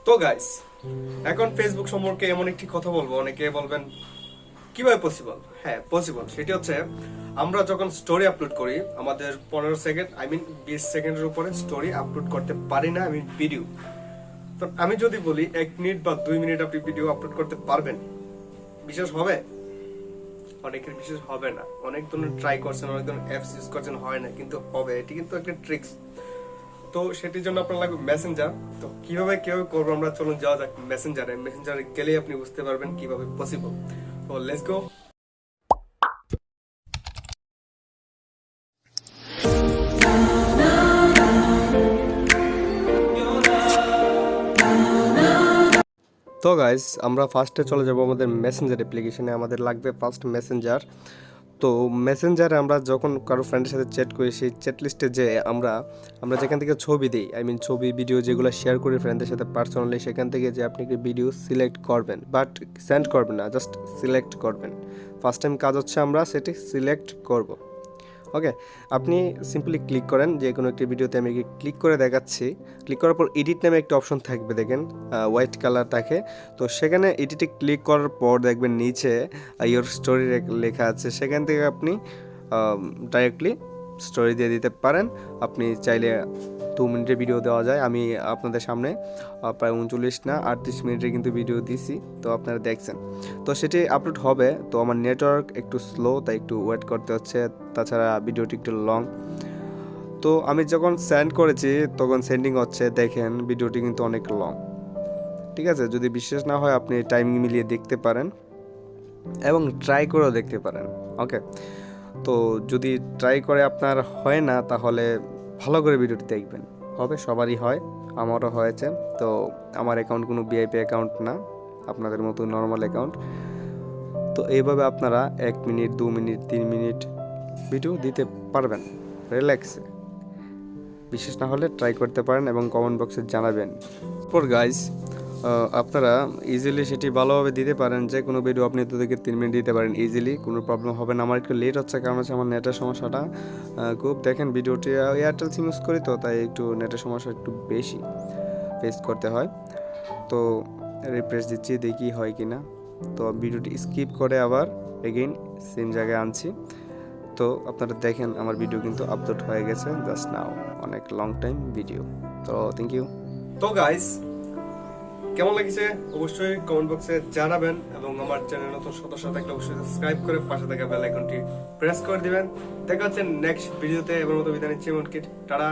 তো গাইস, এখন ফেসবুক সম্পর্কে এমন একটি কথা বলবো, অনেকে বলবেন কিভাবে পসিবল। হ্যাঁ, পসিবল। সেটি হচ্ছে আমরা যখন স্টোরি আপলোড করি, আমাদের 15 সেকেন্ড, 20 সেকেন্ডের উপরে স্টোরি আপলোড করতে পারি না, ভিডিও। তো আমি যদি বলি 1 মিনিট বা 2 মিনিট আপনি ভিডিও আপলোড করতে পারবেন, বিশ্বাস হবে? অনেকের বিশ্বাস হবে না। অনেক ধরনের ট্রাই করছেন, অনেক ধরনের অ্যাপস ইউজ করছেন, হয় না, কিন্তু হবে। এটি কিন্তু একটা ট্রিক্স। তো সেটির জন্য আপনার লাগবে মেসেঞ্জার। তো কিভাবে করবো আমরা, চলুন যাওয়া যাক মেসেঞ্জারে গেলেই আপনি বুঝতে পারবেন কিভাবে পসিবল। তো লেটস গো। তো গাইস, আমরা ফার্স্টে চলে যাব আমাদের মেসেঞ্জার অ্যাপ্লিকেশনে। আমাদের লাগবে ফার্স্ট মেসেঞ্জার। তো মেসেঞ্জারে আমরা যখন কারো ফ্রেন্ডের সাথে চ্যাট করি, সেই চ্যাট লিস্টে যে আমরা আমরা যেখান থেকে ছবি দিই, ছবি ভিডিও যেগুলো শেয়ার করি ফ্রেন্ডদের সাথে পার্সোনালি, সেখান থেকে যে আপনি একটি ভিডিও সিলেক্ট করবেন, বাট সেন্ড করবেন না, জাস্ট সিলেক্ট করবেন। ফার্স্ট টাইম কাজ হচ্ছে আমরা সেটি সিলেক্ট করব। ওকে, আপনি সিম্পলি ক্লিক করেন যে কোনো একটি ভিডিওতে। আমি ক্লিক করে দেখাচ্ছি। ক্লিক করার পর এডিট নামে একটা অপশন থাকবে, দেখেন হোয়াইট কালার থাকে। তো সেখানে এডিটে ক্লিক করার পর দেখবেন নিচে ইয়োর স্টোরি লেখা আছে। সেখান থেকে আপনি ডাইরেক্টলি স্টোরি দিয়ে দিতে পারেন। আপনি চাইলে 2 মিনিটের ভিডিও দেওয়া যায়। আমি আপনাদের সামনে প্রায় 39 না 38 মিনিটের কিন্তু ভিডিও দিছি, তো আপনারা দেখছেন। তো সেটি আপলোড হবে। তো আমার নেটওয়ার্ক একটু স্লো, তাই একটু ওয়েট করতে হচ্ছে। তাছাড়া ভিডিওটি একটু লং। তো আমি যখন সেন্ড করেছি তখন সেন্ডিং হচ্ছে, দেখেন ভিডিওটি কিন্তু অনেক লং। ঠিক আছে, যদি বিশ্বাস না হয় আপনি টাইমিং মিলিয়ে দেখতে পারেন এবং ট্রাই করেও দেখতে পারেন। ওকে, তো যদি ট্রাই করে আপনার হয় না, তাহলে ভালো করে ভিডিওটি দেখবেন। হবে, সবারই হয়, আমারও হয়েছে। তো আমার অ্যাকাউন্ট কোনো ভিআইপি অ্যাকাউন্ট না, আপনাদের মতো নর্মাল অ্যাকাউন্ট। তো এইভাবে আপনারা 1 মিনিট, 2 মিনিট, 3 মিনিট ভিডিও দিতে পারবেন রিল্যাক্সে। বিশেষ না হলে ট্রাই করতে পারেন এবং কমেন্ট বক্সে জানাবেন। তারপর গাইস, আপনারা ইজিলি সেটি ভালোভাবে দিতে পারেন। যে কোনো ভিডিও আপনি 2 থেকে 3 মিনিট দিতে পারেন ইজিলি, কোনো প্রবলেম হবে না। আমার একটু লেট হচ্ছে, কারণ হচ্ছে আমার নেটের সমস্যাটা খুব। দেখেন ভিডিওটি এয়ারটেল সিম ইউজ করি, তো তাই একটু নেটের সমস্যা একটু বেশি ফেস করতে হয়। তো রিফ্রেশ দিচ্ছি, দেখি হয় কি না। তো ভিডিওটি স্কিপ করে আবার এগেইন সেম জায়গায় আনছি। তো আপনারা দেখেন আমার ভিডিও কিন্তু আপলোড হয়ে গেছে জাস্ট নাও। অনেক লং টাইম ভিডিও। তো থ্যাংক ইউ। তো গাইস, কেমন লাগছে অবশ্যই কমেন্ট বক্সে জানাবেন, এবং আমার চ্যানেল নতুন সদস্য থাকলে অবশ্যই সাবস্ক্রাইব করে পাশে থাকা বেল আইকনটি প্রেস করে দিবেন। দেখা হচ্ছে নেক্সট ভিডিওতে। এবার মতো বিদায় নিচ্ছি, অঙ্কিত। টাটা।